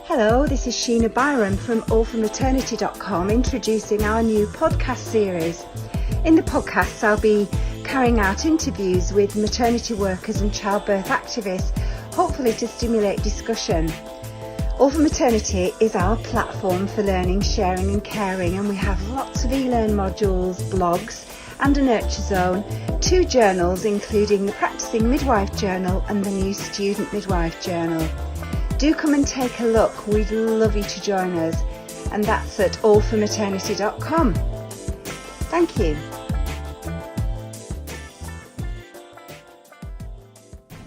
Hello, this is Sheena Byram from AllForMaternity.com introducing our new podcast series. In the podcasts, I'll be carrying out interviews with maternity workers and childbirth activists, hopefully to stimulate discussion. All for Maternity is our platform for learning, sharing and caring, and we have lots of e-learn modules, blogs and a nurture zone, 2 journals including the Practicing Midwife Journal and the new Student Midwife Journal. Do come and take a look, we'd love you to join us, and that's at allformaternity.com. Thank you.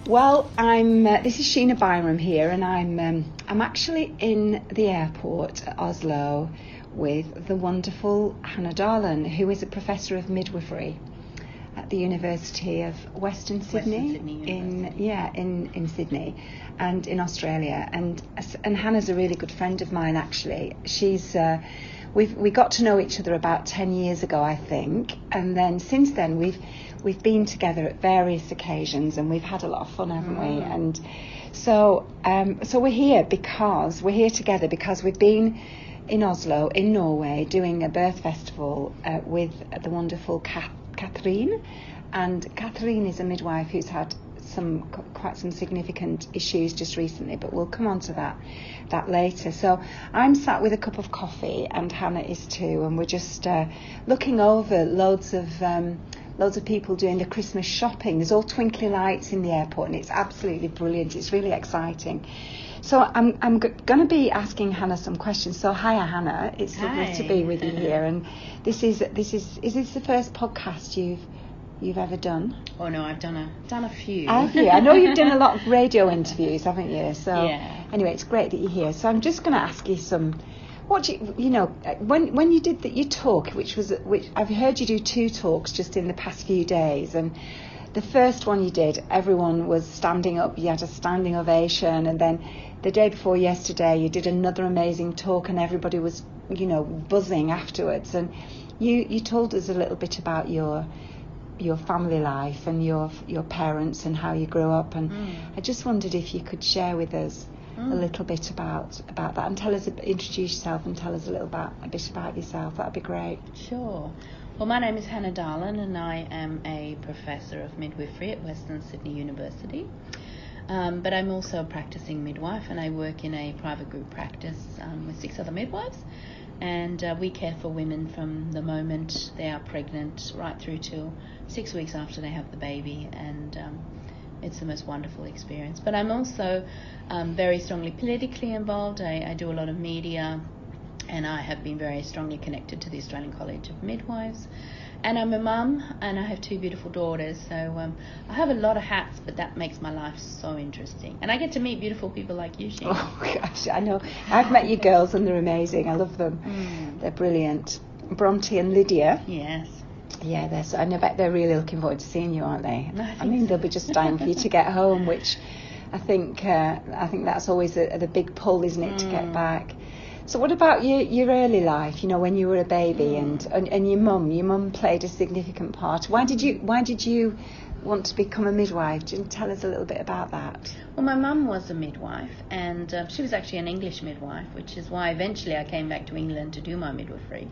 Well, this is Sheena Byram here, and I'm actually in the airport at Oslo with the wonderful HannahD, who is a professor of midwifery at the University of Western Sydney in Sydney and in Australia, and Hannah's a really good friend of mine actually. She's we got to know each other about 10 years ago, I think, and then since then we've been together at various occasions and we've had a lot of fun, haven't we? And so we're here together because we've been in Oslo in Norway doing a birth festival with the wonderful Catherine, and Catherine is a midwife who's had quite some significant issues just recently, but we'll come on to that later. So I'm sat with a cup of coffee and Hannah is too, and we're just looking over loads of people doing the Christmas shopping. There's all twinkly lights in the airport and it's absolutely brilliant. It's really exciting. So I'm going to be asking Hannah some questions. So hiya, Hannah. It's lovely to be with you here. And is this the first podcast you've ever done? Oh no, I've done a few. Have you? I know you've done a lot of radio interviews, haven't you? So yeah. Anyway, it's great that you're here. So I'm just going to ask you some. What do you know when you did your talk, which I've heard you do 2 talks just in the past few days, and the first one you did, everyone was standing up. You had a standing ovation, and then the day before yesterday, you did another amazing talk, and everybody was, buzzing afterwards. And you told us a little bit about your family life and your parents and how you grew up, and I just wondered if you could share with us a little bit about that, and introduce yourself and tell us a bit about yourself. That'd be great. Sure. Well, my name is HannahD, and I am a professor of midwifery at Western Sydney University. But I'm also a practicing midwife, and I work in a private group practice with 6 other midwives, and we care for women from the moment they are pregnant right through till 6 weeks after they have the baby, and it's the most wonderful experience. But I'm also very strongly politically involved. I do a lot of media, and I have been very strongly connected to the Australian College of Midwives. And I'm a mum, and I have 2 beautiful daughters. So I have a lot of hats, but that makes my life so interesting. And I get to meet beautiful people like you, Sheena. Oh, gosh, I know. I've met you girls, and they're amazing. I love them. They're brilliant. Bronte and Lydia. Yes. Yeah, I bet they're really looking forward to seeing you, aren't they? I mean, they'll be just dying for you to get home, which I think that's always the big pull, isn't it, to get back. So what about your early life? When you were a baby, and your mum? Your mum played a significant part. Why did you want to become a midwife? Can you tell us a little bit about that? Well, my mum was a midwife, and she was actually an English midwife, which is why eventually I came back to England to do my midwifery.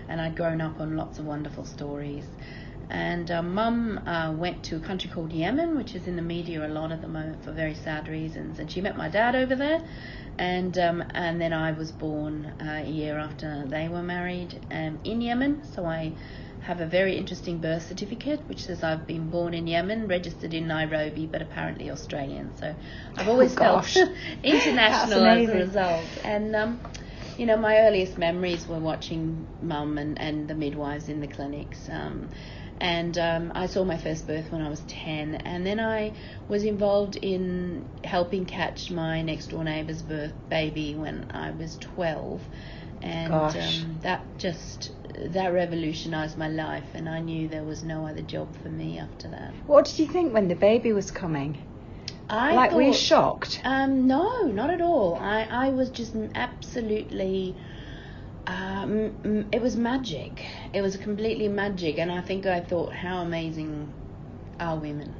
And I'd grown up on lots of wonderful stories. And Mum went to a country called Yemen, which is in the media a lot at the moment for very sad reasons. And she met my dad over there, and then I was born a year after they were married in Yemen. So I have a very interesting birth certificate which says I've been born in Yemen, registered in Nairobi, but apparently Australian. So I've always felt international as a result. And my earliest memories were watching Mum and the midwives in the clinics. And I saw my first birth when I was 10, and then I was involved in helping catch my next door neighbour's baby when I was 12, and that revolutionised my life, and I knew there was no other job for me after that. What did you think when the baby was coming? Were you shocked? No, not at all. I was just absolutely... it was magic. It was completely magic, and I thought, how amazing are women?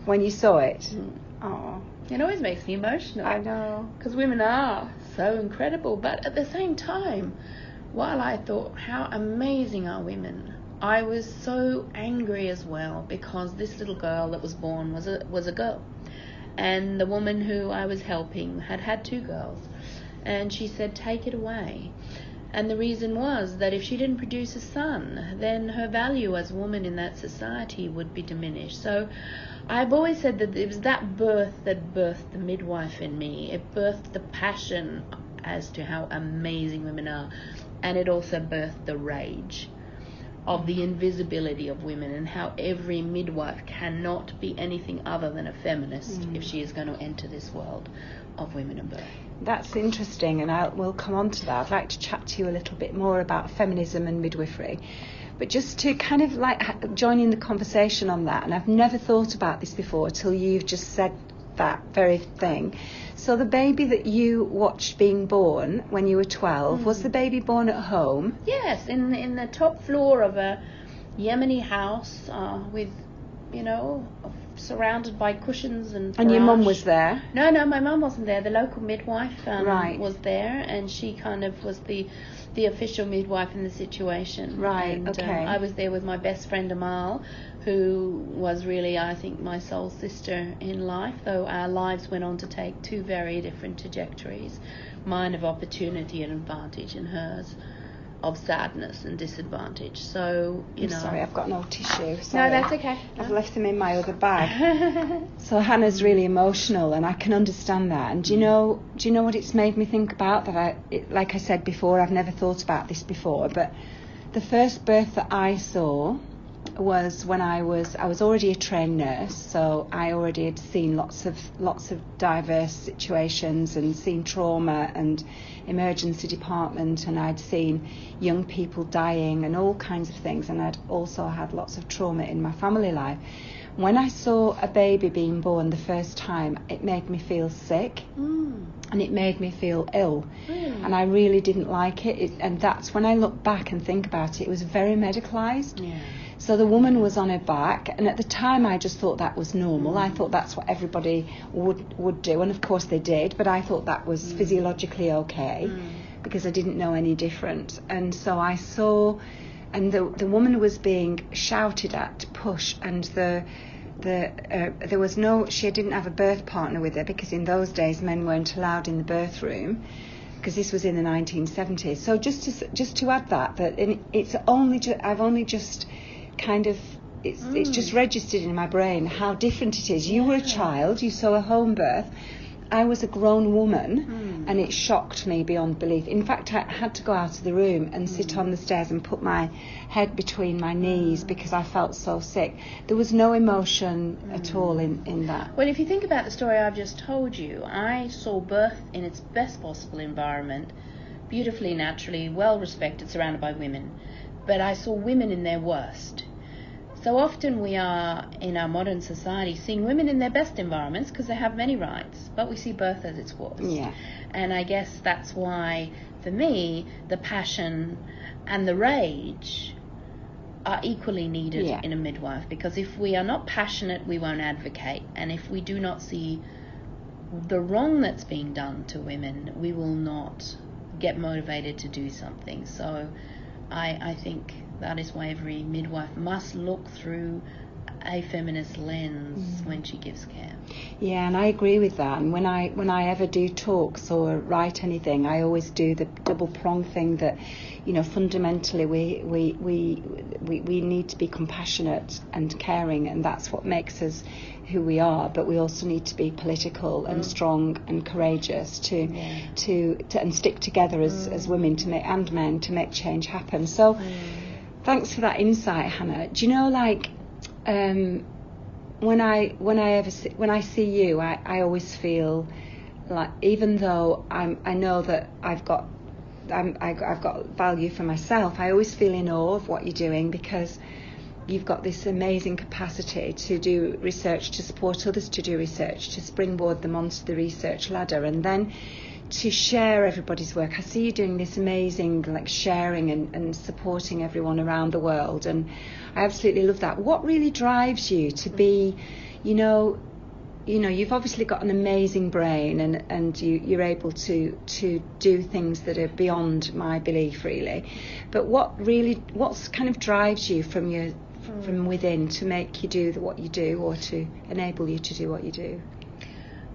When you saw it? Oh, It always makes me emotional. I know. Because women are so incredible. But at the same time, while I thought, how amazing are women, I was so angry as well, because this little girl that was born was a girl. And the woman who I was helping had 2 girls. And she said, take it away. And the reason was that if she didn't produce a son, then her value as a woman in that society would be diminished. So I've always said that it was that birth that birthed the midwife in me. It birthed the passion as to how amazing women are. And it also birthed the rage of the invisibility of women, and how every midwife cannot be anything other than a feminist if she is going to enter this world of women and birth. That's interesting, and we'll come on to that. I'd like to chat to you a little bit more about feminism and midwifery. But just to kind of like join in the conversation on that, and I've never thought about this before till you've just said that very thing. So the baby that you watched being born when you were 12, was the baby born at home? Yes, in the top floor of a Yemeni house with, surrounded by cushions and And your mum was there? No, my mum wasn't there. The local midwife was there, and she kind of was the official midwife in the situation. Right, and, okay. I was there with my best friend Amal, who was really, I think, my soul sister in life, though our lives went on to take 2 very different trajectories. Mine of opportunity and advantage, and hers of sadness and disadvantage. So, I'm sorry, I've got no tissue. Sorry. No, that's okay. I've left them in my other bag. So Hannah's really emotional, and I can understand that. And do you know what it's made me think about? That like I said before, I've never thought about this before, but the first birth that I saw was when I was already a trained nurse, so I already had seen lots of diverse situations and seen trauma and emergency department, and I'd seen young people dying and all kinds of things, and I'd also had lots of trauma in my family life. When I saw a baby being born the first time, it made me feel sick and it made me feel ill, and I really didn't like it. And that's when I look back and think about it, it was very medicalised. Yeah. So the woman was on her back, and at the time I just thought that was normal. I thought that's what everybody would do, and of course they did, but I thought that was physiologically okay because I didn't know any different. And so I saw, and the woman was being shouted at, pushed, and there was no, she didn't have a birth partner with her, because in those days men weren't allowed in the birth room, because this was in the 1970s. So just to add that it's only I've only just kind of, it's just registered in my brain how different it is. You were a child, you saw a home birth. I was a grown woman, and it shocked me beyond belief. In fact, I had to go out of the room and sit on the stairs and put my head between my knees because I felt so sick. There was no emotion at all in that. Well, if you think about the story I've just told you, I saw birth in its best possible environment, beautifully, naturally, well respected, surrounded by women. But I saw women in their worst. So often we are, in our modern society, seeing women in their best environments because they have many rights, but we see birth as its worst. Yeah. And I guess that's why, for me, the passion and the rage are equally needed in a midwife, because if we are not passionate, we won't advocate. And if we do not see the wrong that's being done to women, we will not get motivated to do something. So I think that is why every midwife must look through a feminist lens when she gives care. Yeah, and I agree with that. And when I ever do talks or write anything, I always do the double prong thing that, fundamentally we need to be compassionate and caring, and that's what makes us who we are. But we also need to be political and strong and courageous to and stick together as women and men to make change happen. So. Thanks for that insight, Hannah. Do you know, when I see you, I always feel like, even though I know that I've got value for myself, I always feel in awe of what you're doing, because you've got this amazing capacity to do research, to support others to do research, to springboard them onto the research ladder, and then to share everybody's work. I see you doing this amazing sharing and supporting everyone around the world, and I absolutely love that. What really drives you to be, you've obviously got an amazing brain, and you're able to do things that are beyond my belief, really. But what's kind of drives you from within to make you do what you do, or to enable you to do what you do?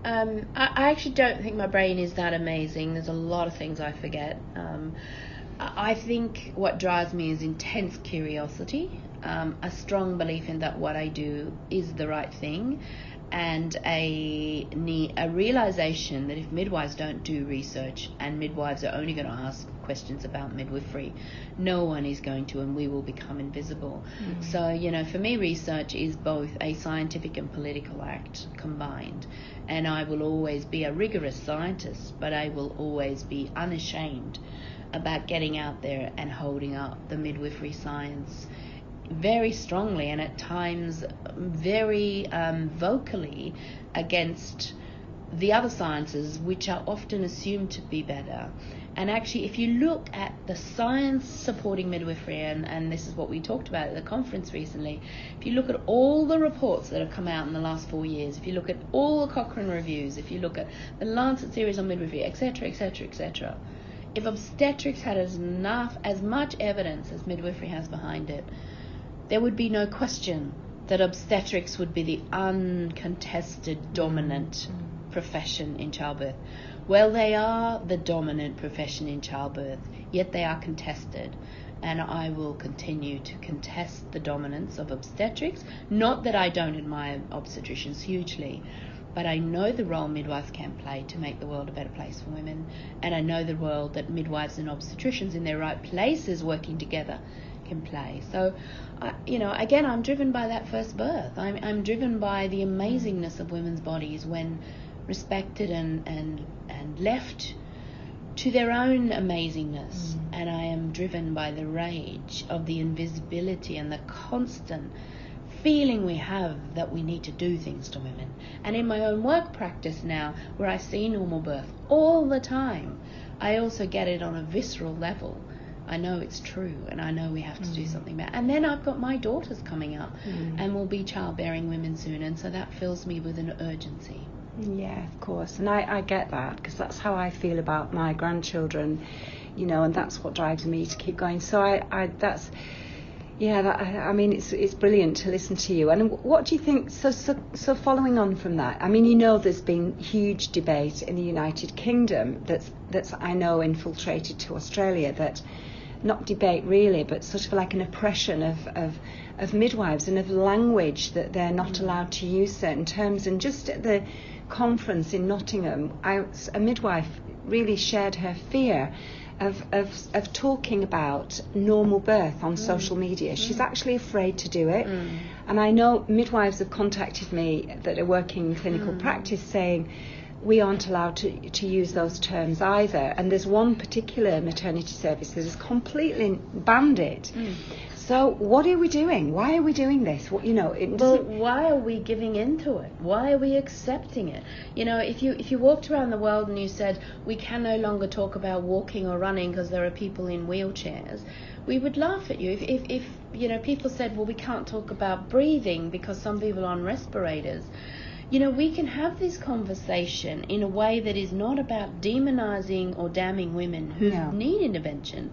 I actually don't think my brain is that amazing. There's a lot of things I forget. I think what drives me is intense curiosity, a strong belief in that what I do is the right thing, and a realization that if midwives don't do research and midwives are only going to ask questions about midwifery, no one is going to, and we will become invisible. So, for me, research is both a scientific and political act combined, and I will always be a rigorous scientist, but I will always be unashamed about getting out there and holding up the midwifery science very strongly, and at times very vocally, against the other sciences, which are often assumed to be better. And actually, if you look at the science supporting midwifery, and this is what we talked about at the conference recently, if you look at all the reports that have come out in the last 4 years, if you look at all the Cochrane reviews, if you look at the Lancet series on midwifery, etc., etc., etc., if obstetrics had as much evidence as midwifery has behind it, there would be no question that obstetrics would be the uncontested dominant profession in childbirth. Well, they are the dominant profession in childbirth, yet they are contested. And I will continue to contest the dominance of obstetrics. Not that I don't admire obstetricians hugely, but I know the role midwives can play to make the world a better place for women. And I know the role that midwives and obstetricians in their right places working together can play. So, again, I'm driven by that first birth. I'm driven by the amazingness of women's bodies when respected and left to their own amazingness. And I am driven by the rage of the invisibility and the constant feeling we have that we need to do things to women. And in my own work practice now, where I see normal birth all the time, I also get it on a visceral level. I know it's true, and I know we have to do something about it. And then I've got my daughters coming up and will be childbearing women soon, and so that fills me with an urgency. Yeah, of course. And I get that, because that's how I feel about my grandchildren, and that's what drives me to keep going. So it's brilliant to listen to you. And what do you think, so following on from that, there's been huge debate in the United Kingdom that's I know infiltrated to Australia, that not debate really, but sort of like an oppression of midwives and of language, that they're not allowed to use certain terms. And just at the conference in Nottingham, a midwife really shared her fear of talking about normal birth on social media. She's actually afraid to do it. And I know midwives have contacted me that are working in clinical practice saying, we aren't allowed to use those terms either. And there's one particular maternity service that has completely banned it. So what are we doing? Why are we doing this? Why are we giving into it? Why are we accepting it? If you walked around the world and you said, we can no longer talk about walking or running because there are people in wheelchairs, we would laugh at you. If people said, well, we can't talk about breathing because some people are on respirators, we can have this conversation in a way that is not about demonizing or damning women who need intervention.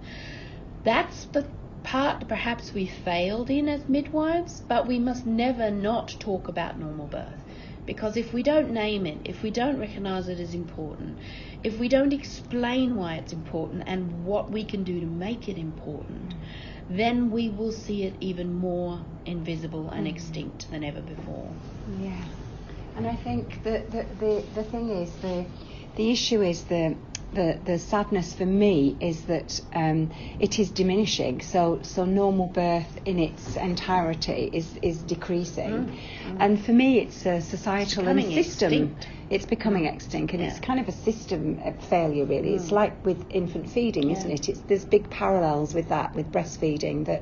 That's the part perhaps we failed in as midwives, but we must never not talk about normal birth. Because if we don't name it, if we don't recognise it as important, if we don't explain why it's important and what we can do to make it important, then we will see it even more invisible and extinct than ever before. Yeah. And I think that the thing is, the issue is the sadness for me is that it is diminishing. So normal birth in its entirety is decreasing, and for me it's a societal and system. Extinct. It's becoming extinct, and it's kind of a system failure, really. It's like with infant feeding, isn't it? There's big parallels with that, with breastfeeding, that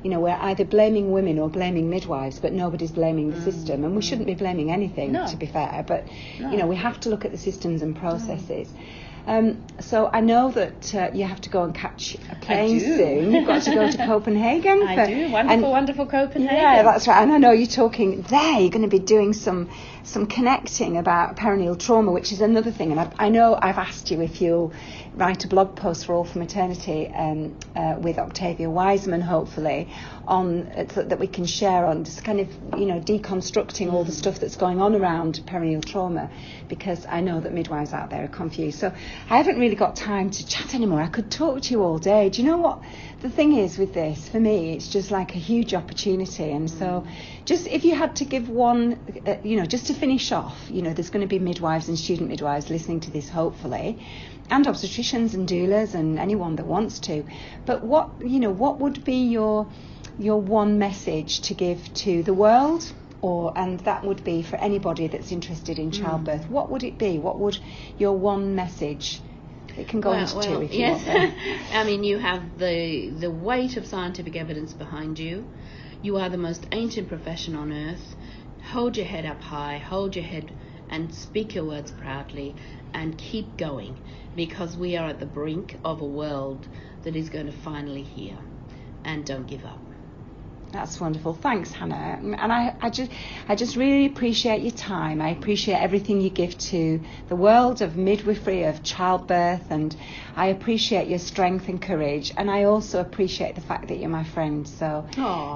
we're either blaming women or blaming midwives, but nobody's blaming the system, and we shouldn't be blaming anything, to be fair. But we have to look at the systems and processes. So I know that you have to go and catch a plane soon. You've got to go to Copenhagen. I do. Wonderful Copenhagen. Yeah, that's right. And I know you're talking there. You're going to be doing some connecting about perineal trauma, which is another thing. And I know I've asked you if you'll write a blog post for All for Maternity with Octavia Wiseman, hopefully, on that we can share on just kind of deconstructing all the stuff that's going on around perineal trauma, because I know that midwives out there are confused. So I haven't really got time to chat anymore. I could talk to you all day. Do you know what the thing is with this? For me, it's just like a huge opportunity. And so just if you had to give one, just to finish off, there's going to be midwives and student midwives listening to this, hopefully, and obstetricians and doulas and anyone that wants to. But what would be your one message to give to the world? And that would be for anybody that's interested in childbirth. What would it be? What would your one message? It can go into two if you want. I mean, you have the weight of scientific evidence behind you. You are the most ancient profession on earth. Hold your head up high. Hold your head and speak your words proudly, and keep going, because we are at the brink of a world that is going to finally heal. And don't give up. That's wonderful. Thanks, Hannah. And I just really appreciate your time. I appreciate everything you give to the world of midwifery, of childbirth, and I appreciate your strength and courage. And I also appreciate the fact that you're my friend. So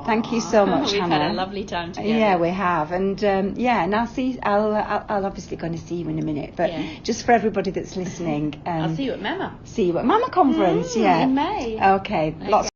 thank you so much, We've Hannah. Had a lovely time together. Yeah, we have. And and I'll obviously going to see you in a minute. But just for everybody that's listening, I'll see you at Mama. See you at Mama Conference. In May. Okay. Lots.